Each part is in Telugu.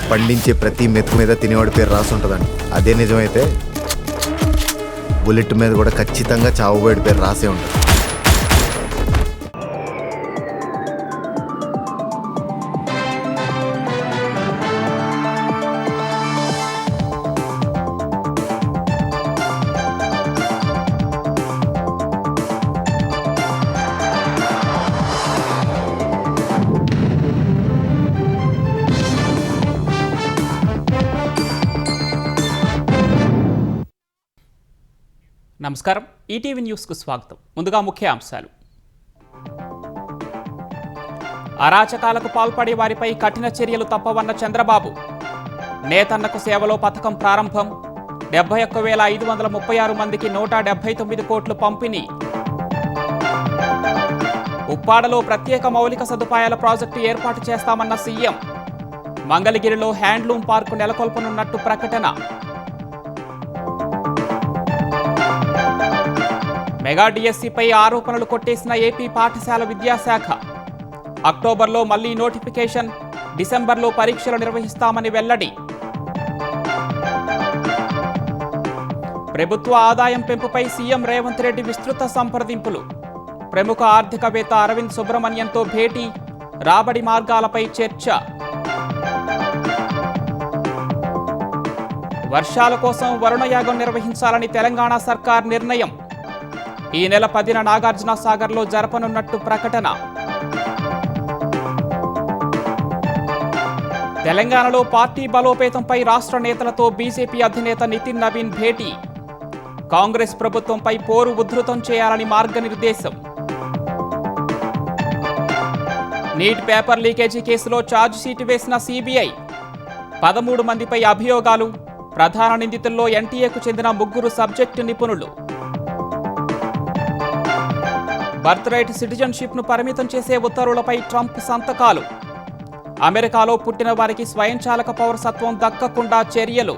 పండించే ప్రతి మెతుకు మీద తినేవాడి పేరు రాసి ఉంటుందండి. అదే నిజమైతే బుల్లెట్ మీద కూడా ఖచ్చితంగా చావుబోయేడి పేరు రాసే ఉంటుంది. నమస్కారం, ఈటీవీ న్యూస్కు స్వాగతం. ముందుగా ముఖ్య అంశాలు. అరాచకాలకు పాల్పడే వారిపై కఠిన చర్యలు తప్పవన్న చంద్రబాబు. నేతన్నకు సేవలో పథకం ప్రారంభం. 71,536 మందికి 179 కోట్లు పంపిణీ. ఉప్పాడలో ప్రత్యేక మౌలిక సదుపాయాల ప్రాజెక్టు ఏర్పాటు చేస్తామన్న సీఎం. మంగళగిరిలో హ్యాండ్లూమ్ పార్కు నెలకొల్పనున్నట్టు ప్రకటన. మెగా డిఎస్సిపై ఆరోపణలు కొట్టేసిన ఏపీ పాఠశాల విద్యాశాఖ. అక్టోబర్లో మళ్లీ నోటిఫికేషన్, డిసెంబర్లో పరీక్షలు నిర్వహిస్తామని వెల్లడి. ప్రభుత్వ ఆదాయం పెంపుపై సీఎం రేవంత్ రెడ్డి విస్తృత సంప్రదింపులు. ప్రముఖ ఆర్థికవేత్త అరవింద్ సుబ్రహ్మణ్యంతో భేటీ, రాబడి మార్గాలపై చర్చ. వర్షాల కోసం వరుణయాగం నిర్వహించాలని తెలంగాణ సర్కార్ నిర్ణయం. ఈ నెల 10న నాగార్జున సాగర్లో జరపనున్నట్టు ప్రకటన. తెలంగాణలో పార్టీ బలోపేతంపై రాష్ట్ర నేతలతో బీజేపీ అధినేత నితిన్ నవీన్ భేటీ. కాంగ్రెస్ ప్రభుత్వంపై పోరు ఉధృతం చేయాలని మార్గనిర్దేశం. నీట్ పేపర్ లీకేజీ కేసులో ఛార్జిషీట్ వేసిన సీబీఐ. 13 మందిపై అభియోగాలు. ప్రధాన నిందితుల్లో ఎన్టీఏకు చెందిన 3 సబ్జెక్టు నిపుణులు. బర్త్ రైట్ సిటిజన్షిప్ను పరిమితం చేసే ఉత్తర్వులపై ట్రంప్ సంతకాలు. అమెరికాలో పుట్టిన వారికి స్వయంచాలక పౌరసత్వం దక్కకుండా చర్యలు.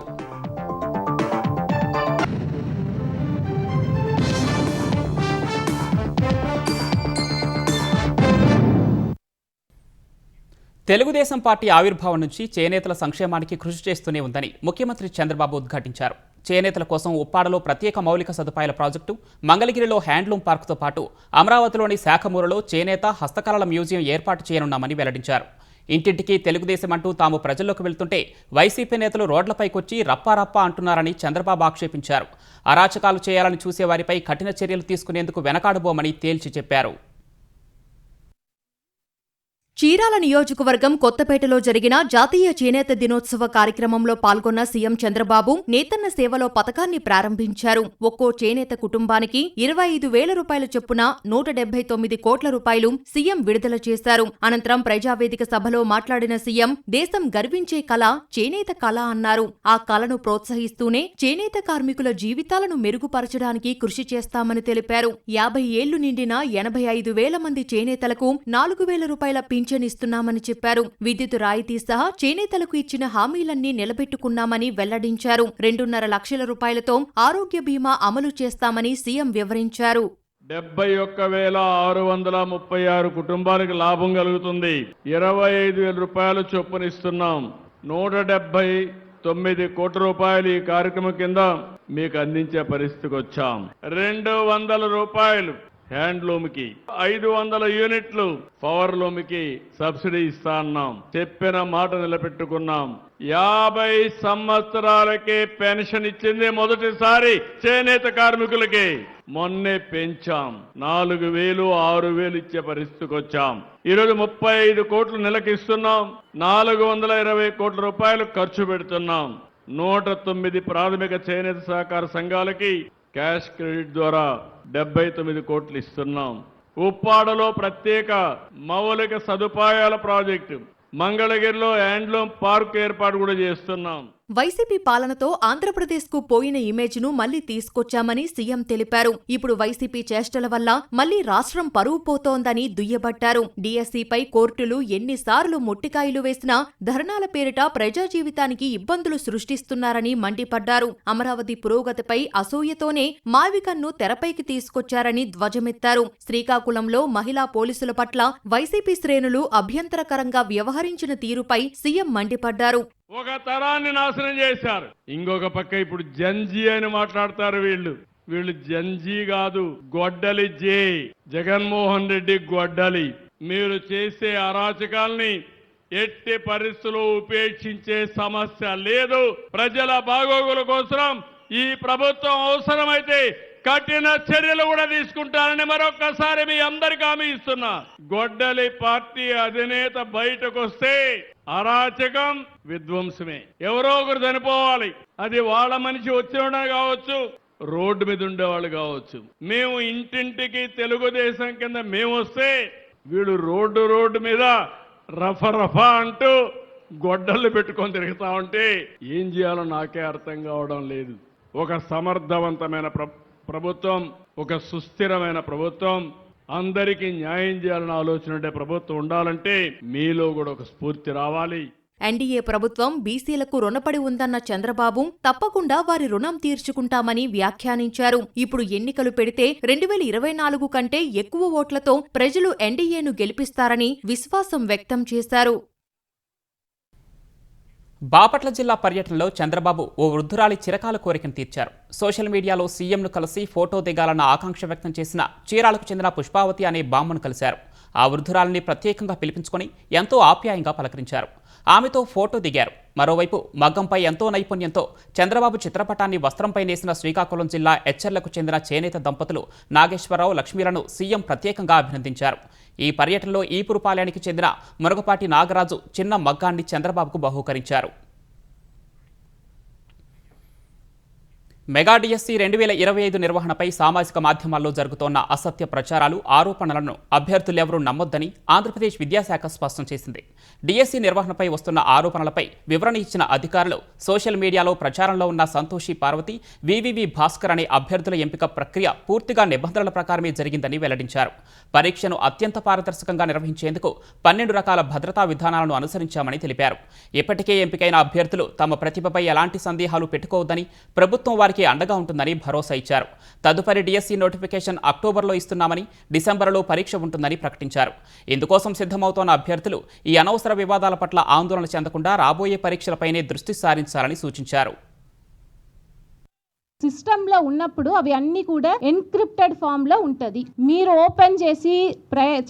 తెలుగుదేశం పార్టీ ఆవిర్భావం నుంచి చేనేతల సంక్షేమానికి కృషి చేస్తూనే ఉందని ముఖ్యమంత్రి చంద్రబాబు ఉద్ఘాటించారు. చేనేతల కోసం ఉప్పాడలో ప్రత్యేక మౌలిక సదుపాయాల ప్రాజెక్టు, మంగళగిరిలో హ్యాండ్లూమ్ పార్కుతో పాటు అమరావతిలోని శాఖమూరులో చేనేత హస్తకళల మ్యూజియం ఏర్పాటు చేయనున్నామని వెల్లడించారు. ఇంటింటికి తెలుగుదేశం అంటూ తాము ప్రజల్లోకి వెళ్తుంటే వైసీపీ నేతలు రోడ్లపైకొచ్చి రప్పారప్పా అంటున్నారని చంద్రబాబు ఆక్షేపించారు. అరాచకాలు చేయాలని చూసేవారిపై కఠిన చర్యలు తీసుకునేందుకు వెనకాడబోమని తేల్చి చెప్పారు. చీరాల నియోజకవర్గం కొత్తపేటలో జరిగిన జాతీయ చేనేత దినోత్సవ కార్యక్రమంలో పాల్గొన్న సీఎం చంద్రబాబు నేతన్న సేవలో పథకాన్ని ప్రారంభించారు. ఒక్కో చేనేత కుటుంబానికి 25,000 రూపాయల చొప్పున 179 కోట్ల రూపాయలు సీఎం విడుదల చేశారు. అనంతరం ప్రజావేదిక సభలో మాట్లాడిన సీఎం దేశం గర్వించే కళ చేనేత కళ అన్నారు. ఆ కళను ప్రోత్సహిస్తూనే చేనేత కార్మికుల జీవితాలను మెరుగుపరచడానికి కృషి చేస్తామని తెలిపారు. 50 ఏళ్లు నిండిన 85,000 మంది చేనేతలకు 4,000 రూపాయల పింఛనిస్తున్నామని చెప్పారు. విద్యుత్ రాయితీ సహా చేనేతలకు ఇచ్చిన హామీలన్నీ నిలబెట్టుకున్నామని వెల్లడించారు. 2.5 లక్షల రూపాయలతో ఆరోగ్య బీమా అమలు చేస్తామని సీఎం వివరించారు. 71,636 కుటుంబాలకు లాభం కలుగుతుంది. 25,000 రూపాయలు చొప్పునిస్తున్నాం. 179 కోట్ల రూపాయలు ఈ కార్యక్రమం కింద మీకు అందించే పరిస్థితికి వచ్చాం. 200 రూపాయలు హ్యాండ్లూమ్ కి, 500 యూనిట్లు పవర్ లూమ్ కి సబ్సిడీ ఇస్తా అన్నాం. చెప్పిన మాట నిలబెట్టుకున్నాం. 50 సంవత్సరాలకే పెన్షన్ ఇచ్చింది మొదటిసారి చేనేత కార్మికులకి. మొన్నే పెంచాం. 4,000, 6,000 ఇచ్చే పరిస్థితికి వచ్చాం. ఈరోజు 35 కోట్లు నెలకిస్తున్నాం. 420 కోట్ల రూపాయలు ఖర్చు పెడుతున్నాం. 109 ప్రాథమిక చేనేత సహకార సంఘాలకి క్యాష్ క్రెడిట్ ద్వారా 79 కోట్లు ఇస్తున్నాం. ఉప్పాడలో ప్రత్యేక మౌలిక సదుపాయాల ప్రాజెక్టు, మంగళగిరిలో హ్యాండ్లూమ్ పార్క్ ఏర్పాటు కూడా చేస్తున్నాం. వైసీపీ పాలనతో ఆంధ్రప్రదేశ్కు పోయిన ఇమేజ్ను మళ్లీ తీసుకొచ్చామని సీఎం తెలిపారు. ఇప్పుడు వైసీపీ చేష్టల వల్ల మళ్లీ రాష్ట్రం పరువు పోతోందని దుయ్యబట్టారు. డీఎస్సీపై కోర్టులు ఎన్నిసార్లు మొట్టికాయలు వేసినా ధర్నాల పేరిట ప్రజా జీవితానికి ఇబ్బందులు సృష్టిస్తున్నారని మండిపడ్డారు. అమరావతి పురోగతిపై అసూయతోనే మావికన్ను తెరపైకి తీసుకొచ్చారని ధ్వజమెత్తారు. శ్రీకాకుళంలో మహిళా పోలీసుల పట్ల వైసీపీ శ్రేణులు అభ్యంతరకరంగా వ్యవహరించిన తీరుపై సీఎం మండిపడ్డారు. ఒక తరాన్ని నాశనం చేశారు. ఇంకొక పక్క ఇప్పుడు జంజీ అని మాట్లాడతారు వీళ్ళు జంజీ కాదు, గొడ్డలి జే. జగన్మోహన్ రెడ్డి గొడ్డలి. మీరు చేసే అరాచకాల్ని ఎట్టి పరిస్థితుల్లో ఉపేక్షించే సమస్య లేదు. ప్రజల బాగోగుల కోసం ఈ ప్రభుత్వం అవసరమైతే కఠిన చర్యలు కూడా తీసుకుంటారని మరొక్కసారి మీ అందరికీ హామీ ఇస్తున్నా. గొడ్డలి పార్టీ అధినేత బయటకు వస్తే అరాచకం విధ్వంసమే. ఎవరో ఒకరు చనిపోవాలి. అది వాళ్ళ మనిషి వచ్చిన కావచ్చు, రోడ్డు మీద ఉండేవాళ్ళు కావచ్చు. మేము ఇంటింటికి తెలుగుదేశం కింద మేము వస్తే వీళ్ళు రోడ్డు మీద రఫా అంటూ గొడ్డళ్ళు పెట్టుకొని తిరుగుతా ఉంటే ఏం చేయాలో నాకే అర్థం కావడం లేదు. ఒక సమర్థవంతమైన ప్రభుత్వం, ఒక సుస్థిరమైన ప్రభుత్వం, అందరికీ న్యాయం చేయాలని ఆలోచన ఉండే ప్రభుత్వం ఉండాలంటే మీలో కూడా ఒక స్ఫూర్తి రావాలి. ఎన్డీఏ ప్రభుత్వం బీసీలకు రుణపడి ఉందన్న చంద్రబాబు తప్పకుండా వారి రుణం తీర్చుకుంటామని వ్యాఖ్యానించారు. ఇప్పుడు ఎన్నికలు పెడితే 2024 కంటే ఎక్కువ ఓట్లతో ప్రజలు ఎన్డీఏను గెలిపిస్తారని విశ్వాసం వ్యక్తం చేశారు. బాపట్ల జిల్లా పర్యటనలో చంద్రబాబు ఓ వృద్ధురాలి చిరకాల కోరికను తీర్చారు. సోషల్ మీడియాలో సీఎంను కలిసి ఫోటో దిగాలన్న ఆకాంక్ష వ్యక్తం చేసిన చీరాలకు చెందిన పుష్పావతి అనే బామ్మను కలిశారు. ఆ వృద్ధురాలిని ప్రత్యేకంగా పిలిపించుకొని ఎంతో ఆప్యాయంగా పలకరించారు. ఆమెతో ఫోటో దిగారు. మరోవైపు మగ్గంపై ఎంతో నైపుణ్యంతో చంద్రబాబు చిత్రపటాన్ని వస్త్రంపై నేసిన శ్రీకాకుళం జిల్లా ఎచ్చర్లకు చెందిన చేనేత దంపతులు నాగేశ్వరరావు, లక్ష్మీలను సీఎం ప్రత్యేకంగా అభినందించారు. ఈ పర్యటనలో ఈపురుపాలెనికి చెందిన మురగపాటి నాగరాజు చిన్న మగ్గాన్ని చంద్రబాబుకు బహూకరించారు. మెగా డిఎస్సి 2025 నిర్వహణపై సామాజిక మాధ్యమాల్లో జరుగుతోన్న అసత్య ప్రచారాలు, ఆరోపణలను అభ్యర్థులెవరూ నమ్మొద్దని ఆంధ్రప్రదేశ్ విద్యాశాఖ స్పష్టం చేసింది. డిఎస్సి నిర్వహణపై వస్తున్న ఆరోపణలపై వివరణ ఇచ్చిన అధికారులు సోషల్ మీడియాలో ప్రచారంలో ఉన్న సంతోషి పార్వతి, వివివి భాస్కర్ అనే అభ్యర్థుల ఎంపిక ప్రక్రియ పూర్తిగా నిబంధనల ప్రకారమే జరిగిందని వెల్లడించారు. పరీక్షను అత్యంత పారదర్శకంగా నిర్వహించేందుకు 12 రకాల భద్రతా విధానాలను అనుసరించామని తెలిపారు. ఇప్పటికే ఎంపికైన అభ్యర్థులు తమ ప్రతిభపై ఎలాంటి సందేహాలు పెట్టుకోవద్దని, ప్రభుత్వం వారికి అండగా ఉంటుందని భరోసా ఇచ్చారు. తదుపరి డిఎస్సి నోటిఫికేషన్ అక్టోబర్లో ఇస్తున్నామని, డిసెంబర్లో పరీక్ష ఉంటుందని ప్రకటించారు. ఇందుకోసం సిద్ధమవుతోన్న అభ్యర్థులు ఈ అనవసర వివాదాల పట్ల ఆందోళన చెందకుండా రాబోయే పరీక్షలపైనే దృష్టి సారించాలని సూచించారు. సిస్టంలో ఉన్నప్పుడు అవి అన్ని కూడా ఎన్క్రిప్టెడ్ ఫామ్లో ఉంటుంది. మీరు ఓపెన్ చేసి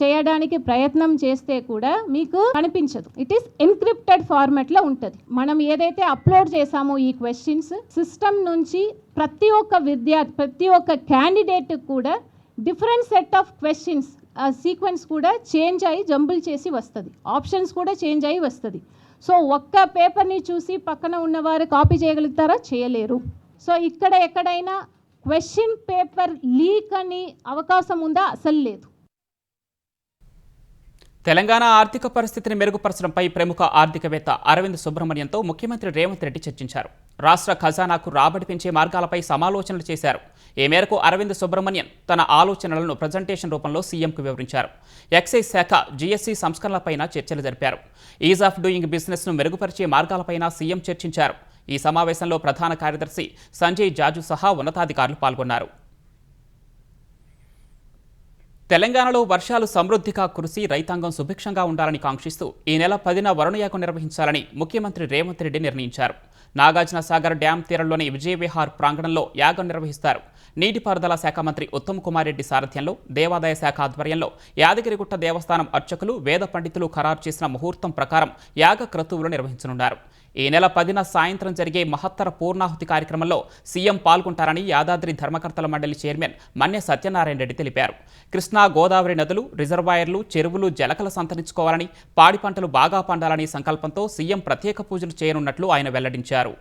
చేయడానికి ప్రయత్నం చేస్తే కూడా మీకు కనిపించదు. ఇట్ ఈస్ ఎన్క్రిప్టెడ్ ఫార్మాట్లో ఉంటుంది. మనం ఏదైతే అప్లోడ్ చేసామో ఈ క్వశ్చన్స్ సిస్టమ్ నుంచి ప్రతి ఒక్క విద్యార్థి, ప్రతి ఒక్క క్యాండిడేట్ కూడా different set of questions sequence కూడా చేంజ్ అయ్యి జంబుల్ చేసి వస్తుంది. ఆప్షన్స్ కూడా చేంజ్ అయ్యి వస్తుంది. సో ఒక్క పేపర్ని చూసి పక్కన ఉన్నవారు కాపీ చేయగలుగుతారా? చేయలేరు. సో ఇక్కడ ఎక్కడైనా క్వశ్చన్ పేపర్ లీక్ అని అవకాశం ఉందా? అసలు లేదు. తెలంగాణ ఆర్థిక పరిస్థితిని మెరుగుపరచడంపై ప్రముఖ ఆర్థికవేత్త అరవింద్ సుబ్రహ్మణ్యంతో ముఖ్యమంత్రి రేవంత్ రెడ్డి చర్చించారు. రాష్ట్ర ఖజానాకు రాబడి పెంచే మార్గాలపై సమాలోచనలు చేశారు. ఈ మేరకు అరవింద్ సుబ్రహ్మణ్యన్ తన ఆలోచనలను ప్రజెంటేషన్ రూపంలో సీఎంకు వివరించారు. ఎక్సైజ్ శాఖ, జీఎస్టీ సంస్కరణలపైన చర్చలు జరిపారు. ఈజ్ ఆఫ్ డూయింగ్ బిజినెస్ను మెరుగుపరిచే మార్గాలపైన సీఎం చర్చించారు. ఈ సమావేశంలో ప్రధాన కార్యదర్శి సంజయ్ జాజు సహా ఉన్నతాధికారులు పాల్గొన్నారు. తెలంగాణలో వర్షాలు సమృద్ధిగా కురిసి రైతాంగం సుభిక్షంగా ఉండాలని కాంక్షిస్తూ ఈ నెల 10న వరుణయాగం నిర్వహించాలని ముఖ్యమంత్రి రేవంత్ రెడ్డి నిర్ణయించారు. నాగార్జున సాగర్ డ్యాం తీరంలోని విజయవిహార్ ప్రాంగణంలో యాగం నిర్వహిస్తారు. నీటిపారుదల శాఖ మంత్రి ఉత్తమ్ కుమార్ రెడ్డి సారథ్యంలో, దేవాదాయ శాఖ ఆధ్వర్యంలో యాదగిరిగుట్ట దేవస్థానం అర్చకులు, వేద పండితులు ఖరారు చేసిన ముహూర్తం ప్రకారం యాగ క్రతువులు నిర్వహించనున్నారు. ఈ నెల 10న సాయంత్రం జరిగే మహత్తర పూర్ణాహుతి కార్యక్రమంలో సీఎం పాల్గొంటారని యాదాద్రి ధర్మకర్తల మండలి చైర్మన్ మన్నె సత్యనారాయణ రెడ్డి తెలిపారు. కృష్ణా, గోదావరి నదులు, రిజర్వాయర్లు, చెరువులు జలకల సంతరించుకోవాలని, పాడి పంటలు బాగా పండాలని సంకల్పంతో సీఎం ప్రత్యేక పూజలు చేయనున్నట్లు ఆయన వెల్లడించారు.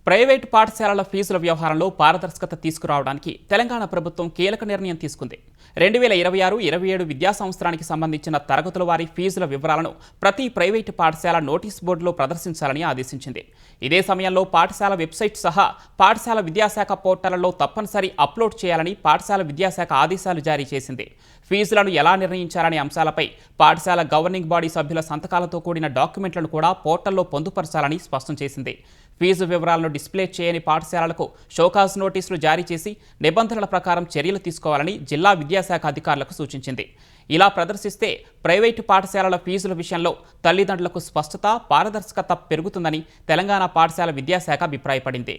ప్రైవేటు పాఠశాలల ఫీజుల వ్యవహారంలో పారదర్శకత తీసుకురావడానికి తెలంగాణ ప్రభుత్వం కీలక నిర్ణయం తీసుకుంది. 2026-27 విద్యా సంవత్సరానికి సంబంధించిన తరగతుల వారి ఫీజుల వివరాలను ప్రతి ప్రైవేటు పాఠశాల నోటీస్ బోర్డులో ప్రదర్శించాలని ఆదేశించింది. ఇదే సమయంలో పాఠశాల వెబ్సైట్ సహా పాఠశాల విద్యాశాఖ పోర్టళ్లలో తప్పనిసరి అప్లోడ్ చేయాలని పాఠశాల విద్యాశాఖ ఆదేశాలు జారీ చేసింది. ఫీజులను ఎలా నిర్ణయించాలనే అంశాలపై పాఠశాల గవర్నింగ్ బాడీ సభ్యుల సంతకాలతో కూడిన డాక్యుమెంట్లను కూడా పోర్టల్లో పొందుపరచాలని స్పష్టం చేసింది. ఫీజు వివరాలను డిస్ప్లే చేయని పాఠశాలలకు షోకాజ్ నోటీసులు జారీ చేసి నిబంధనల ప్రకారం చర్యలు తీసుకోవాలని జిల్లా విద్యాశాఖ అధికారులకు సూచించింది. ఇలా ప్రదర్శిస్తే ప్రైవేటు పాఠశాలల ఫీజుల విషయంలో తల్లిదండ్రులకు స్పష్టత, పారదర్శకత పెరుగుతుందని తెలంగాణ పాఠశాల విద్యాశాఖ అభిప్రాయపడింది.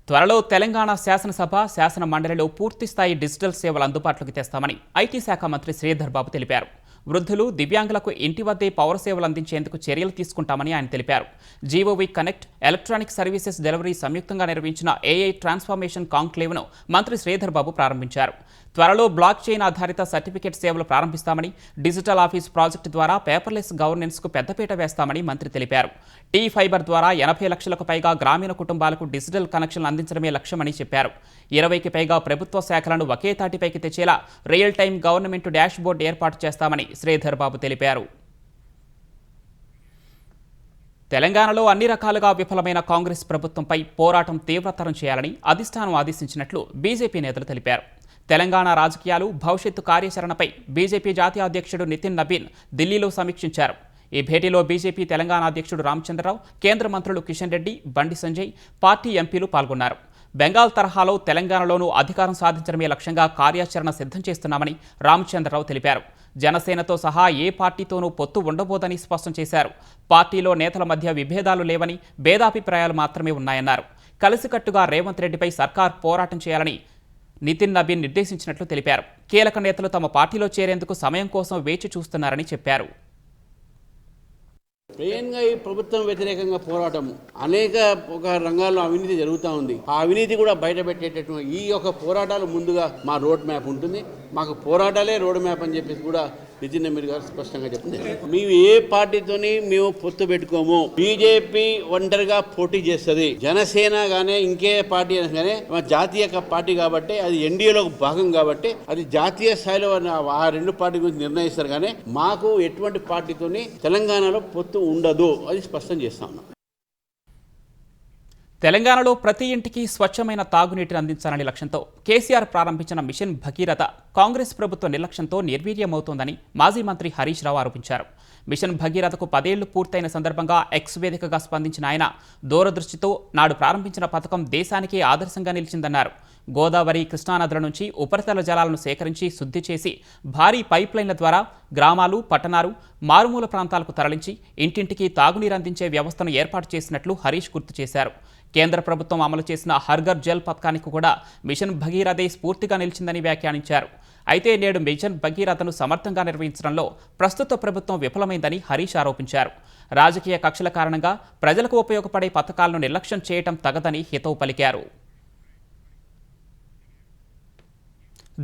త్వరలో తెలంగాణ శాసనసభ, శాసన మండలిలో పూర్తిస్థాయి డిజిటల్ సేవలు అందుబాటులోకి తెస్తామని ఐటీ శాఖ మంత్రి శ్రీధర్ బాబు తెలిపారు. వృద్ధులు, దివ్యాంగులకు ఇంటి వద్దే పౌర సేవలు అందించేందుకు చర్యలు తీసుకుంటామని ఆయన తెలిపారు. GOV connect, electronic services delivery సంయుక్తంగా నిర్వహించిన ఏఐ ట్రాన్స్ఫర్మేషన్ కాంక్లేవ్ను మంత్రి శ్రీధర్ బాబు ప్రారంభించారు. త్వరలో బ్లాక్ చైన్ ఆధారిత సర్టిఫికేట్ సేవలు ప్రారంభిస్తామని, డిజిటల్ ఆఫీస్ ప్రాజెక్టు ద్వారా పేపర్లెస్ గవర్నెన్స్కు పెద్దపీట వేస్తామని మంత్రి తెలిపారు. టీ ఫైబర్ ద్వారా 80 లక్షలకు పైగా గ్రామీణ కుటుంబాలకు డిజిటల్ కనెక్షన్లు అందించడమే లక్ష్యమని చెప్పారు. 20కి పైగా ప్రభుత్వ శాఖలను ఒకే తాటిపైకి తెచ్చేలా real time government dashboard ఏర్పాటు చేస్తామని శ్రీధర్ బాబు తెలిపారు. తెలంగాణలో అన్ని రకాలుగా విఫలమైన కాంగ్రెస్ ప్రభుత్వంపై పోరాటం తీవ్రతరం చేయాలని అధిష్టానం ఆదేశించినట్లు బీజేపీ నేతలు తెలిపారు. తెలంగాణ రాజకీయాలు, భవిష్యత్తు కార్యాచరణపై బీజేపీ జాతీయ అధ్యక్షుడు నితిన్ నబీన్ ఢిల్లీలో సమీక్షించారు. ఈ భేటీలో బీజేపీ తెలంగాణ అధ్యక్షుడు రామచంద్రరావు, కేంద్ర మంత్రులు కిషన్ రెడ్డి, బండి సంజయ్, పార్టీ ఎంపీలు పాల్గొన్నారు. బెంగాల్ తరహాలో తెలంగాణలోనూ అధికారం సాధించడమే లక్ష్యంగా కార్యాచరణ సిద్ధం చేస్తున్నామని రామచంద్రరావు తెలిపారు. జనసేనతో సహా ఏ పార్టీతోనూ పొత్తు ఉండబోదని స్పష్టం చేశారు. పార్టీలో నేతల మధ్య విభేదాలు లేవని, భేదాభిప్రాయాలు మాత్రమే ఉన్నాయన్నారు. కలిసికట్టుగా రేవంత్ రెడ్డిపై సర్కార్ పోరాటం చేయాలని నితిన్ నబీన్ నిర్దేశించినట్లు తెలిపారు. కీలక నేతలు తమ పార్టీలో చేరేందుకు సమయం కోసం వేచి చూస్తున్నారని చెప్పారు. మెయిన్గా ఈ ప్రభుత్వం వ్యతిరేకంగా పోరాటం అనేక రంగాల్లో అవినీతి జరుగుతూ ఉంది. ఆ అవినీతి కూడా బయట పెట్టేటటువంటి ఈ యొక్క పోరాటాలు ముందుగా మా రోడ్ మ్యాప్ ఉంటుంది. మాకు పోరాటాలే రోడ్ మ్యాప్ అని చెప్పేసి కూడా నితిన్ నబీన్ గారు స్పష్టంగా చెప్తుంది. మేము ఏ పార్టీతోని మేము పొత్తు పెట్టుకోము. బీజేపీ ఒంటరిగా పోటీ చేస్తుంది. జనసేన గానే ఇంకే పార్టీ కానీ జాతీయ పార్టీ కాబట్టి అది ఎన్డీఏలో భాగం కాబట్టి అది జాతీయ స్థాయిలో ఆ రెండు పార్టీ గురించి నిర్ణయిస్తారు. కానీ మాకు ఎటువంటి పార్టీతోని తెలంగాణలో పొత్తు ఉండదు అది స్పష్టం చేస్తా ఉన్నాం. తెలంగాణలో ప్రతి ఇంటికి స్వచ్ఛమైన తాగునీటిని అందించాలనే లక్ష్యంతో కేసీఆర్ ప్రారంభించిన మిషన్ భగీరథ కాంగ్రెస్ ప్రభుత్వ నిర్లక్ష్యంతో నిర్వీర్యమవుతోందని మాజీ మంత్రి హరీష్ రావు ఆరోపించారు. మిషన్ భగీరథకు 10 ఏళ్లు పూర్తయిన సందర్భంగా ఎక్స్ వేదికగా స్పందించిన ఆయన దూరదృష్టితో నాడు ప్రారంభించిన పథకం దేశానికే ఆదర్శంగా నిలిచిందన్నారు. గోదావరి, కృష్ణానదుల నుంచి ఉపరితల జలాలను సేకరించి శుద్ధి చేసి భారీ పైప్లైన్ల ద్వారా గ్రామాలు, పట్టణాలు, మారుమూల ప్రాంతాలకు తరలించి ఇంటింటికి తాగునీరు అందించే వ్యవస్థను ఏర్పాటు చేసినట్లు హరీష్ గుర్తు చేశారు. కేంద్ర ప్రభుత్వం అమలు చేసిన హర్ఘర్ జల్ పథకానికి కూడా మిషన్ భగీరథే స్ఫూర్తిగా నిలిచిందని వ్యాఖ్యానించారు. అయితే నేడు మిషన్ భగీరథను సమర్థంగా నిర్వహించడంలో ప్రస్తుత ప్రభుత్వం విఫలమైందని హరీష్ ఆరోపించారు. రాజకీయ కక్షల కారణంగా ప్రజలకు ఉపయోగపడే పథకాలను నిర్లక్ష్యం చేయటం తగదని హితవు పలికారు.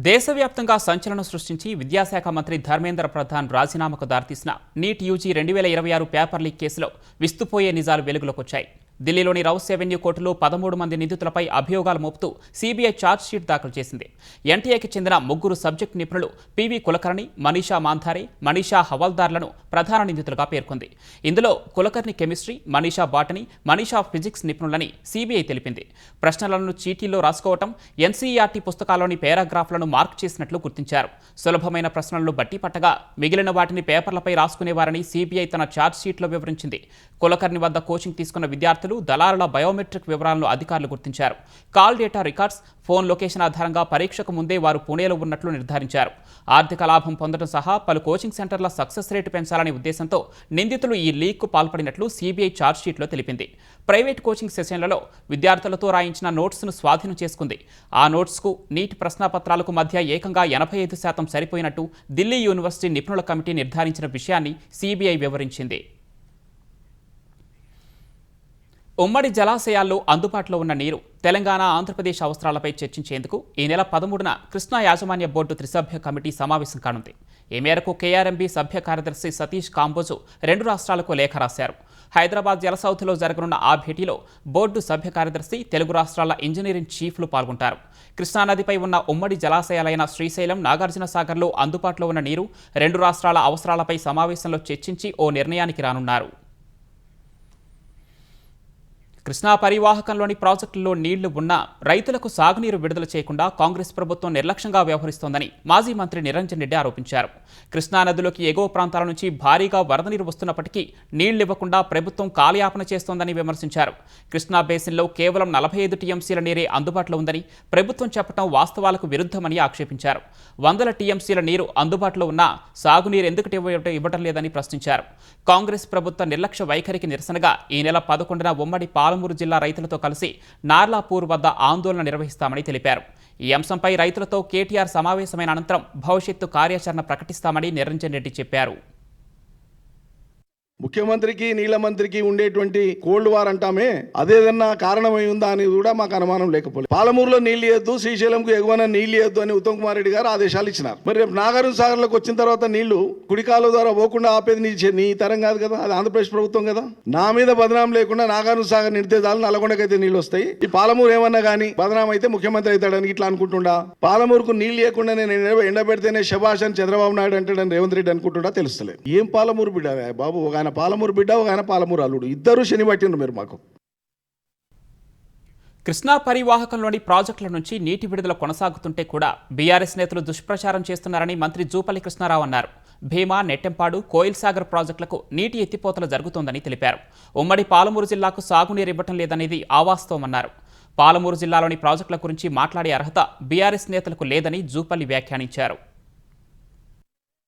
దేశవ్యాప్తంగా సంచలనం సృష్టించి విద్యాశాఖ మంత్రి ధర్మేంద్ర ప్రధాన్ రాజీనామాకు దారితీసిన నీట్ యూజీ 2026 పేపర్ లీక్ కేసులో విస్తుపోయే నిజాలు వెలుగులోకొచ్చాయి. ఢిల్లీలోని రౌస్ ఎవెన్యూ కోర్టులో 13 మంది నిందితులపై అభియోగాలు మోపుతూ సీబీఐ ఛార్జ్షీట్ దాఖలు చేసింది. ఎన్టీఏకి చెందిన 3 సబ్జెక్ట్ నిపుణులు పివి కులకర్ణి, మనీషా మాంధారే, మనీషా హవాల్దార్లను ప్రధాన నిందితులుగా పేర్కొంది. ఇందులో Kulkarni chemistry, Manisha botany, Manisha physics నిపుణులని సీబీఐ తెలిపింది. ప్రశ్నలను చీటీల్లో రాసుకోవటం, ఎన్సీఈఆర్టీ పుస్తకాల్లోని పారాగ్రాఫ్లను మార్క్ చేసినట్లు గుర్తించారు. సులభమైన ప్రశ్నలను బట్టి పట్టగా మిగిలిన వాటిని పేపర్లపై రాసుకునేవారని సీబీఐ తన ఛార్జ్షీట్లో వివరించింది. కులకర్ణి వద్ద కోచింగ్ తీసుకున్న విద్యార్థులు, దళారుల బయోమెట్రిక్ వివరాలను అధికారులు గుర్తించారు. Call data records, phone location ఆధారంగా పరీక్షకు ముందే వారు పుణేలో ఉన్నట్లు నిర్ధారించారు. ఆర్థిక లాభం పొందడం సహా పలు కోచింగ్ సెంటర్ల సక్సెస్ రేటు పెంచాలనే ఉద్దేశంతో నిందితులు ఈ లీక్కు పాల్పడినట్లు సీబీఐ ఛార్జ్షీట్లో తెలిపింది. ప్రైవేట్ కోచింగ్ సెషన్లలో విద్యార్థులతో రాయించిన నోట్స్ను స్వాధీనం చేసుకుంది. ఆ నోట్స్కు నీట్ ప్రశ్నాపత్రాలకు మధ్య ఏకంగా 85% సరిపోయినట్టు ఢిల్లీ యూనివర్సిటీ నిపుణుల కమిటీ నిర్ధారించిన విషయాన్ని సీబీఐ వివరించింది. ఉమ్మడి జలాశయాల్లో అందుబాటులో ఉన్న నీరు తెలంగాణ, ఆంధ్రప్రదేశ్ అవసరాలపై చర్చించేందుకు ఈ నెల 13న కృష్ణా యాజమాన్య బోర్డు త్రిసభ్య కమిటీ సమావేశం కానుంది. ఈ మేరకు కేఆర్ఎంబీ సభ్య కార్యదర్శి సతీష్ కాంబోజు 2 రాష్ట్రాలకు లేఖ రాశారు. హైదరాబాద్ జలసౌధిలో జరగనున్న ఆ భేటీలో బోర్డు సభ్య కార్యదర్శి, తెలుగు రాష్ట్రాల ఇంజనీరింగ్ చీఫ్లు పాల్గొంటారు. కృష్ణానదిపై ఉన్న ఉమ్మడి జలాశయాలైన శ్రీశైలం, నాగార్జున సాగర్లో అందుబాటులో ఉన్న నీరు 2 రాష్ట్రాల అవసరాలపై సమావేశంలో చర్చించి ఓ నిర్ణయానికి రానున్నారు. కృష్ణా పరివాహకంలోని ప్రాజెక్టుల్లో నీళ్లు ఉన్నా రైతులకు సాగునీరు విడుదల చేయకుండా కాంగ్రెస్ ప్రభుత్వం నిర్లక్ష్యంగా వ్యవహరిస్తోందని మాజీ మంత్రి నిరంజన్ రెడ్డి ఆరోపించారు. కృష్ణా నదిలోకి ఎగువ ప్రాంతాల నుంచి భారీగా వరద నీరు వస్తున్నప్పటికీ నీళ్లివ్వకుండా ప్రభుత్వం కాలయాపన చేస్తోందని విమర్శించారు. కృష్ణా బేసిన్లో కేవలం 45 టీఎంసీల నీరే అందుబాటులో ఉందని ప్రభుత్వం చెప్పడం వాస్తవాలకు విరుద్ధమని ఆక్షేపించారు. 100 టీఎంసీల నీరు అందుబాటులో ఉన్నా సాగునీరు ఎందుకు ఇవ్వడం లేదని ప్రశ్నించారు. కాంగ్రెస్ ప్రభుత్వ నిర్లక్ష్య వైఖరికి నిరసనగా ఈ నెల 11న ఉమ్మడి పాలమూరు జిల్లా రైతులతో కలిసి నార్లాపూర్ వద్ద ఆందోళన నిర్వహిస్తామని తెలిపారు. ఈ అంశంపై రైతులతో కేటీఆర్ సమావేశమైన అనంతరం భవిష్యత్తు కార్యాచరణ ప్రకటిస్తామని నిరంజన్ రెడ్డి చెప్పారు. ముఖ్యమంత్రికి నీళ్ల మంత్రికి ఉండేటువంటి కోల్డ్ వార్ అంటామే అదేదన్నా కారణమై ఉందా అని కూడా మాకు అనుమానం లేకపోలేదు. పాలమూరులో నీళ్లు ఇవ్వద్దు, శ్రీశైలంకు ఎగువన నీళ్లు ఇవ్వద్దు అని ఉత్తమ్ కుమార్ రెడ్డి గారు ఆదేశాలు ఇచ్చినారు. మరి రేపు నాగార్జున సాగర్లోకి వచ్చిన తర్వాత నీళ్లు కుడికాల ద్వారా పోకుండా ఆపేది నీ తరం కాదు కదా, అది ఆంధ్రప్రదేశ్ ప్రభుత్వం కదా. నా మీద బదనాం లేకుండా నాగార్జున సాగర్ నిడితే చాలు నల్లగొండకైతే నీళ్లు వస్తాయి. ఈ పాలమూరు ఏమన్నా కానీ బదనాం అయితే ముఖ్యమంత్రి అవుతాడని ఇట్లా అనుకుంటుండా. పాలమూరుకు నీళ్లు ఇవ్వకుండా నేను ఎండబెడితేనే శభాష్ అని చంద్రబాబు నాయుడు అంటాడని రేవంత్ రెడ్డి అనుకుంటుండా తెలుస్తలేదు. ఏం పాలమూరు బిడ్డ బాబు, ఒక పాలమూరు బిడ్డ, ఒక ఆయన పాలమూరు అల్లుడు, ఇద్దరు శని పట్టిండ్రు మీరు మాకు. కృష్ణా పరివాహకంలోని ప్రాజెక్టుల నుంచి నీటి విడుదల కొనసాగుతుంటే కూడా బీఆర్ఎస్ నేతలు దుష్ప్రచారం చేస్తున్నారని మంత్రి జూపల్లి కృష్ణారావు అన్నారు. భీమా, నెట్టెంపాడు, కోయిల్ సాగర్ ప్రాజెక్టులకు నీటి ఎత్తిపోతలు జరుగుతోందని తెలిపారు. ఉమ్మడి పాలమూరు జిల్లాకు సాగునీరు ఇవ్వటం లేదనేది అవాస్తవమన్నారు. పాలమూరు జిల్లాలోని ప్రాజెక్టుల గురించి మాట్లాడే అర్హత బీఆర్ఎస్ నేతలకు లేదని జూపల్లి వ్యాఖ్యానించారు.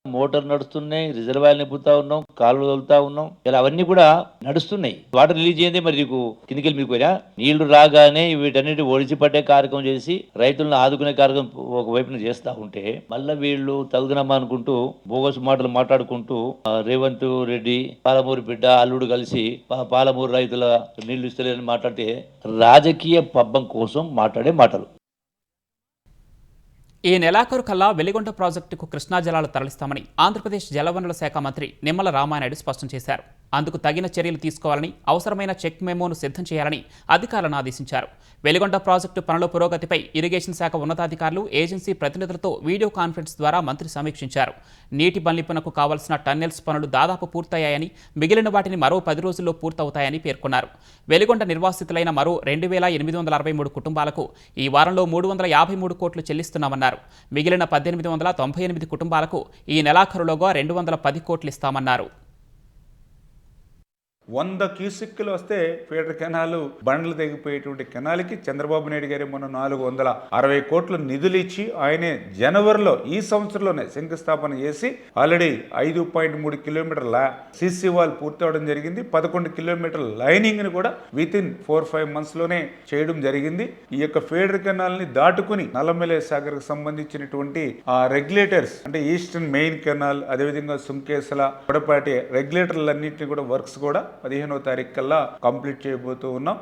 మోటార్ నడుస్తున్నాయి, రిజర్వాయర్ నింపుతా ఉన్నాం, కాలువలు వదులుతా ఉన్నాం, ఇలా అవన్నీ కూడా నడుస్తున్నాయి. వాటర్ రిలీజ్ అయ్యింది, మరి నీకు కిందికి మీకు నీళ్లు రాగానే వీటన్నిటి ఒడిచిపట్టే కార్యక్రమం చేసి రైతులను ఆదుకునే కార్యక్రమం ఒకవైపున చేస్తా ఉంటే మళ్ళీ వీళ్ళు తగుదనమ్మా అనుకుంటూ బోగస్ మాటలు మాట్లాడుకుంటూ రేవంత్ రెడ్డి పాలమూరు బిడ్డ అల్లుడు కలిసి పాలమూరు రైతుల నీళ్లు ఇస్తలేరని మాట్లాడితే రాజకీయ పబ్బం కోసం మాట్లాడే మాటలు. ఈ నెలాఖరు కల్లా వెలిగొండ ప్రాజెక్టుకు కృష్ణా జలాలు తరలిస్తామని ఆంధ్రప్రదేశ్ జలవనరుల శాఖ మంత్రి నిమ్మల రామానాయుడు స్పష్టం చేశారు. అందుకు తగిన చర్యలు తీసుకోవాలని, అవసరమైన చెక్ మెమోను సిద్ధం చేయాలని అధికారులను ఆదేశించారు. వెలిగొండ ప్రాజెక్టు పనుల పురోగతిపై ఇరిగేషన్ శాఖ ఉన్నతాధికారులు, ఏజెన్సీ ప్రతినిధులతో వీడియో కాన్ఫరెన్స్ ద్వారా మంత్రి సమీక్షించారు. నీటి బల్లింపునకు కావాల్సిన టన్నెల్స్ పనులు దాదాపు పూర్తయ్యాయని, మిగిలిన వాటిని మరో 10 రోజుల్లో పూర్తవుతాయని పేర్కొన్నారు. వెలిగొండ నిర్వాసితులైన మరో 2863 కుటుంబాలకు ఈ వారంలో 353 కోట్లు చెల్లిస్తున్నామన్నారు. మిగిలిన 1898 కుటుంబాలకు ఈ నెలాఖరులోగా 210 కోట్లు ఇస్తామన్నారు. 100 క్యూసెక్కులు వస్తే ఫీడర్ కెనాలు బండ్లు తెగిపోయేటువంటి కెనాల్కి చంద్రబాబు నాయుడు గారి మొన్న 460 కోట్లు నిధులు ఇచ్చి ఆయనే జనవరిలో ఈ సంవత్సరంలోనే శంకుస్థాపన చేసి ఆల్రెడీ 5.3 కిలోమీటర్ల సిసి వాల్ పూర్తి అవడం జరిగింది. 11 కిలోమీటర్ల లైనింగ్ ని కూడా వితిన్ 4-5 months లోనే చేయడం జరిగింది. ఈ యొక్క ఫీడర్ కెనాల్ ని దాటుకుని నల్లమలై సాగర్ కు సంబంధించినటువంటి ఆ రెగ్యులేటర్స్ అంటే ఈస్టర్న్ మెయిన్ కెనాల్, అదేవిధంగా సుంకేసల, కొడపాటి రెగ్యులేటర్లన్నింటినీ కూడా వర్క్స్ కూడా 15వ తారీఖు కల్లా కంప్లీట్ చేయబోతూ ఉన్నాం.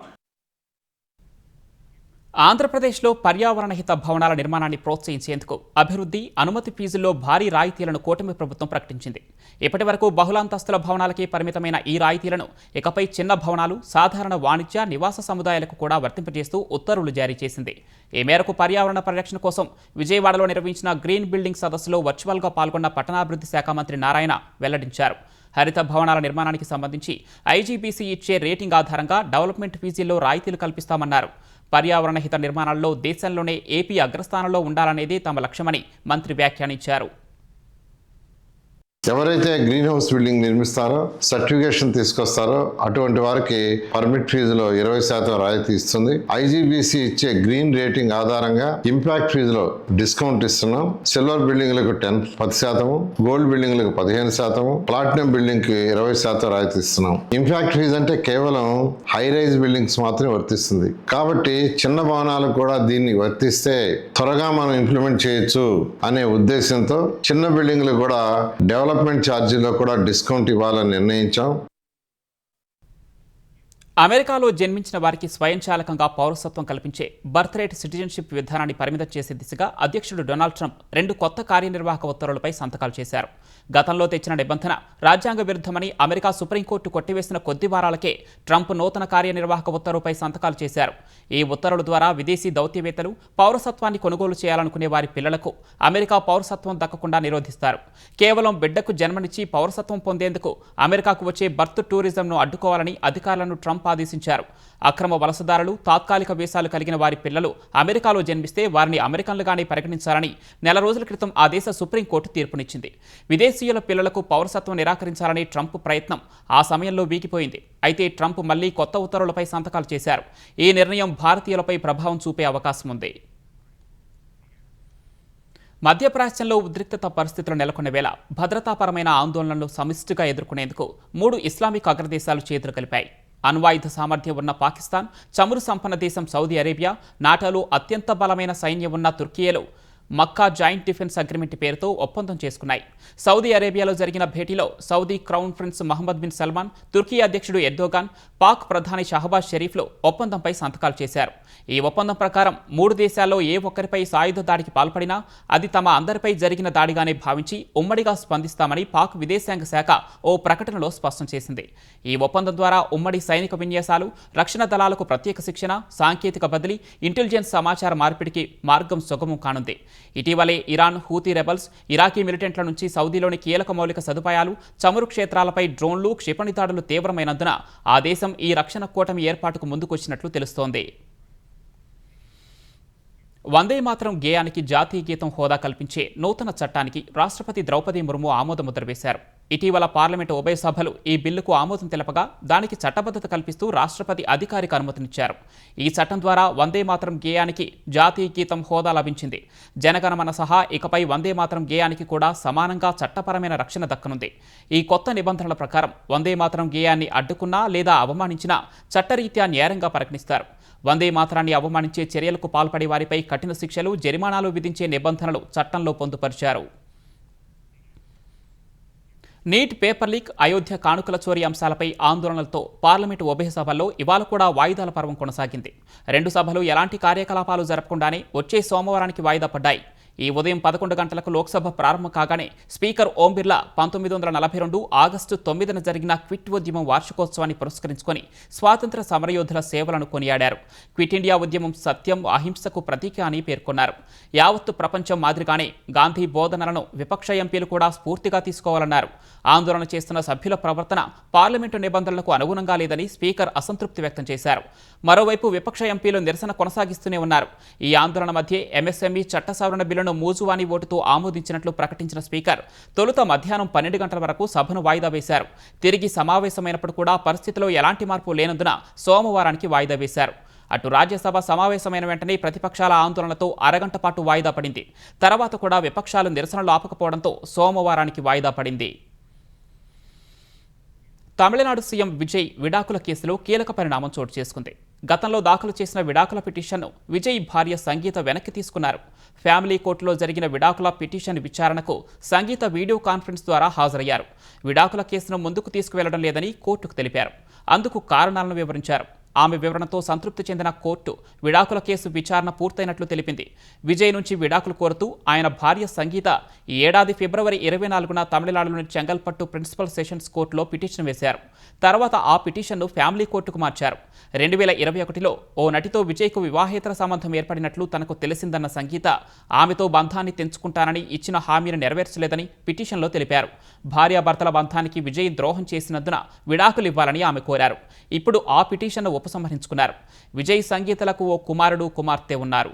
ఆంధ్రప్రదేశ్లో పర్యావరణ హిత భవనాల నిర్మాణాన్ని ప్రోత్సహించేందుకు అభివృద్ధి, అనుమతి ఫీజుల్లో భారీ రాయితీలను కూటమి ప్రభుత్వం ప్రకటించింది. ఇప్పటి వరకు బహుళాంతస్తుల భవనాలకే పరిమితమైన ఈ రాయితీలను ఇకపై చిన్న భవనాలు, సాధారణ వాణిజ్య, నివాస సముదాయాలకు కూడా వర్తింపజేస్తూ ఉత్తర్వులు జారీ చేసింది. ఈ మేరకు పర్యావరణ పరిరక్షణ కోసం విజయవాడలో నిర్వహించిన గ్రీన్ బిల్డింగ్ సదస్సులో వర్చువల్గా పాల్గొన్న పట్టణాభివృద్ధి శాఖ మంత్రి నారాయణ వెల్లడించారు. హరిత భవనాల నిర్మాణానికి సంబంధించి ఐజీబీసీ ఇచ్చే రేటింగ్ ఆధారంగా డెవలప్మెంట్ ఫీజుల్లో రాయితీలు కల్పిస్తామన్నారు. పర్యావరణ హిత నిర్మాణాల్లో దేశంలోనే ఏపీ అగ్రస్థానంలో ఉండాలనేది తమ లక్ష్యమని మంత్రి వ్యాఖ్యానించారు. ఎవరైతే గ్రీన్ హౌస్ బిల్డింగ్ నిర్మిస్తారో, సర్టిఫికేషన్ తీసుకొస్తారో అటువంటి వారికి పర్మిట్ ఫీజులో 20% రాయితీ ఇస్తుంది. ఐజీబీసీ ఇచ్చే గ్రీన్ రేటింగ్ ఆధారంగా ఇంపాక్ట్ ఫీజులో డిస్కౌంట్ ఇస్తున్నాం. సిల్వర్ బిల్డింగ్లకు 10%, గోల్డ్ బిల్డింగ్లకు 15%, ప్లాటినం బిల్డింగ్ కి 20% రాయితీ ఇస్తున్నాం. ఇంపాక్ట్ ఫీజు అంటే కేవలం హై రైజ్ బిల్డింగ్స్ మాత్రమే వర్తిస్తుంది. కాబట్టి చిన్న భవనాలకు కూడా దీన్ని వర్తిస్తే త్వరగా మనం ఇంప్లిమెంట్ చేయొచ్చు అనే ఉద్దేశంతో చిన్న బిల్డింగ్లు కూడా డెవలప్మెంట్ ఛార్జీలో కూడా డిస్కౌంట్ ఇవ్వాలని నిర్ణయించాం. అమెరికాలో జన్మించిన వారికి స్వయంచాలకంగా పౌరసత్వం కల్పించే బర్త్ రైట్ సిటిజన్షిప్ విధానాన్ని పరిమితం చేసే దిశగా అధ్యక్షుడు డొనాల్డ్ ట్రంప్ 2 కొత్త కార్యనిర్వాహక ఉత్తర్వులపై సంతకాలు చేశారు. గతంలో తెచ్చిన నిబంధన రాజ్యాంగ విరుద్ధమని అమెరికా సుప్రీంకోర్టు కొట్టివేసిన కొద్ది వారాలకే ట్రంప్ నూతన కార్యనిర్వాహక ఉత్తర్వుపై సంతకాలు చేశారు. ఈ ఉత్తర్వుల ద్వారా విదేశీ దౌత్యవేత్తలు పౌరసత్వాన్ని కొనుగోలు చేయాలనుకునే వారి పిల్లలకు అమెరికా పౌరసత్వం దక్కకుండా నిరోధిస్తారు. కేవలం బిడ్డకు జన్మనిచ్చి పౌరసత్వం పొందేందుకు అమెరికాకు వచ్చే బర్త్ టూరిజంను అడ్డుకోవాలని అధికారులను ట్రంప్ ట్రంప్ ఆదేశించారు. అక్రమ వలసదారులు, తాత్కాలిక వీసాలు కలిగిన వారి పిల్లలు అమెరికాలో జన్మిస్తే వారిని అమెరికన్లుగానే పరిగణించాలని నెల రోజుల క్రితం ఆ దేశ సుప్రీంకోర్టు తీర్పునిచ్చింది. విదేశీయుల పిల్లలకు పౌరసత్వం నిరాకరించాలని ట్రంప్ ప్రయత్నం ఆ సమయంలో వీగిపోయింది. అయితే ట్రంప్ మళ్లీ కొత్త ఉత్తర్వులపై సంతకాలు చేశారు. ఈ నిర్ణయం భారతీయులపై ప్రభావం చూపే అవకాశం ఉంది. మధ్యప్రాచ్యంలో ఉద్రిక్తత పరిస్థితులు నెలకొన్న వేళ భద్రతాపరమైన ఆందోళనలు సమిష్టిగా ఎదుర్కొనేందుకు 3 ఇస్లామిక్ అగ్రదేశాలు చేతులు కలిపాయి. అణ్వాయుధ సామర్థ్యం ఉన్న పాకిస్తాన్, చమురు సంపన్న దేశం సౌదీ అరేబియా, నాటోలో అత్యంత బలమైన సైన్యం ఉన్న తుర్కియేలో మక్కా జాయింట్ డిఫెన్స్ అగ్రిమెంట్ పేరుతో ఒప్పందం చేసుకున్నాయి. సౌదీ అరేబియాలో జరిగిన భేటీలో Saudi crown prince Mohammed bin Salman, Turkey అధ్యక్షుడు ఎర్దోగాన్, పాక్ ప్రధాని షహబాజ్ షరీఫ్లు ఒప్పందంపై సంతకాలు చేశారు. ఈ ఒప్పందం ప్రకారం 3 దేశాల్లో ఏ ఒక్కరిపై సాయుధ దాడికి పాల్పడినా అది తమ అందరిపై జరిగిన దాడిగానే భావించి ఉమ్మడిగా స్పందిస్తామని పాక్ విదేశాంగ శాఖ ఓ ప్రకటనలో స్పష్టం చేసింది. ఈ ఒప్పందం ద్వారా ఉమ్మడి సైనిక విన్యాసాలు, రక్షణ దళాలకు ప్రత్యేక శిక్షణ, సాంకేతిక బదిలీ, ఇంటెలిజెన్స్ సమాచార మార్పిడికి మార్గం సుగమం కానుంది. ఇటీవలే ఇరాన్ హూతీ రెబల్స్ ఇరాకీ మిలిటెంట్ల నుంచి సౌదీలోని కీలక మౌలిక సదుపాయాలు, చమురు క్షేత్రాలపై డ్రోన్లు, క్షిపణి దాడులు తీవ్రమైనందున ఆ దేశం ఈ రక్షణ కూటమి ఏర్పాటుకు ముందుకొచ్చినట్లు తెలుస్తోంది. వందే మాతరం గేయానికి జాతీయ గీతం హోదా కల్పించే నూతన చట్టానికి రాష్ట్రపతి ద్రౌపది ముర్ము ఆమోదముద్ర వేశారు. ఇటీవల పార్లమెంటు ఉభయ సభలు ఈ బిల్లుకు ఆమోదం తెలపగా దానికి చట్టబద్ధత కల్పిస్తూ రాష్ట్రపతి అధికారిక అనుమతినిచ్చారు. ఈ చట్టం ద్వారా వందే మాతరం గేయానికి జాతీయ గీతం హోదా లభించింది. జనగణమన సహా ఇకపై వందే మాతరం గేయానికి కూడా సమానంగా చట్టపరమైన రక్షణ దక్కనుంది. ఈ కొత్త నిబంధనల ప్రకారం వందే మాతరం గేయాన్ని అడ్డుకున్నా లేదా అవమానించినా చట్టరీత్యా నేరంగా పరిగణిస్తారు. వందే మాతరాన్ని అవమానించే చర్యలకు పాల్పడే వారిపై కఠిన శిక్షలు, జరిమానాలు విధించే నిబంధనలు చట్టంలో పొందుపరిచారు. నీట్ పేపర్ లీక్, అయోధ్య కానుకల చోరీ అంశాలపై ఆందోళనలతో పార్లమెంటు ఉభయ సభల్లో ఇవాళ కూడా వాయిదాల పర్వం కొనసాగింది. 2 సభలు ఎలాంటి కార్యకలాపాలు జరపకుండానే వచ్చే సోమవారానికి వాయిదా పడ్డాయి. ఈ ఉదయం 11 గంటలకు లోక్సభ ప్రారంభం కాగానే స్పీకర్ ఓం బిర్లా 1942 ఆగస్టు 9న జరిగిన క్విట్ ఉద్యమం వార్షికోత్సవాన్ని పురస్కరించుకొని స్వాతంత్ర సమరయోధుల సేవలను కొనియాడారు. క్విట్ ఇండియా ఉద్యమం సత్యం, అహింసకు ప్రతీక అని పేర్కొన్నారు. యావత్తు ప్రపంచం మాదిరిగానే గాంధీ బోధనలను విపక్ష ఎంపీలు కూడా స్ఫూర్తిగా తీసుకోవాలన్నారు. ఆందోళన చేస్తున్న సభ్యుల ప్రవర్తన పార్లమెంటు నిబంధనలకు అనుగుణంగా లేదని స్పీకర్ అసంతృప్తి వ్యక్తం చేశారు. మరోవైపు విపక్ష ఎంపీలు నిరసన కొనసాగిస్తూనే ఉన్నారు. ఈ ఆందోళన మధ్య ఎంఎస్ఎంఈ చట్ట సవరణ బిల్లును మూజువాణి ఓటుతో ఆమోదించినట్లు ప్రకటించిన స్పీకర్ తొలుత మధ్యాహ్నం 12 గంటల వరకు సభను వాయిదా వేశారు. తిరిగి సమావేశమైనప్పుడు కూడా పరిస్థితిలో ఎలాంటి మార్పు లేనందున సోమవారానికి వాయిదా వేశారు. అటు రాజ్యసభ సమావేశమైన వెంటనే ప్రతిపక్షాల ఆందోళనతో అరగంట పాటు వాయిదా పడింది. తర్వాత కూడా విపక్షాలు నిరసనలు ఆపకపోవడంతో సోమవారానికి వాయిదా పడింది. తమిళనాడు సీఎం విజయ్ విడాకుల కేసులో కీలక పరిణామం చోటు చేసుకుంది. గతంలో దాఖలు చేసిన విడాకుల పిటిషన్ను విజయ్ భార్య సంగీత వెనక్కి తీసుకున్నారు. ఫ్యామిలీ కోర్టులో జరిగిన విడాకుల పిటిషన్ విచారణకు సంగీత వీడియో కాన్ఫరెన్స్ ద్వారా హాజరయ్యారు. విడాకుల కేసును ముందుకు తీసుకువెళ్లడం లేదని కోర్టుకు తెలిపారు. అందుకు కారణాలను వివరించారు. ఆమె వివరణతో సంతృప్తి చెందిన కోర్టు విడాకుల కేసు విచారణ పూర్తయినట్లు తెలిపింది. విజయ్ నుంచి విడాకులు కోరుతూ ఆయన భార్య సంగీత ఈ ఏడాది ఫిబ్రవరి 24న తమిళనాడులోని చెంగల్పట్టు ప్రిన్సిపల్ సెషన్స్ కోర్టులో పిటిషన్ వేశారు. తర్వాత ఆ పిటిషన్ను ఫ్యామిలీ కోర్టుకు మార్చారు. 2021లో ఓ నటితో విజయ్కు వివాహేతర సంబంధం ఏర్పడినట్లు తనకు తెలిసిందన్న సంగీత ఆమెతో బంధాన్ని తెంచుకుంటానని ఇచ్చిన హామీని నెరవేర్చలేదని పిటిషన్లో తెలిపారు. భార్యాభర్తల బంధానికి విజయ్ ద్రోహం చేసినందున విడాకులు ఇవ్వాలని ఆమె కోరారు. ఇప్పుడు ఆ పిటిషన్ను ఉపసంహరించుకున్నారు. విజయ్ సంగీతలకు ఓ కుమారుడు, కుమార్తె ఉన్నారు.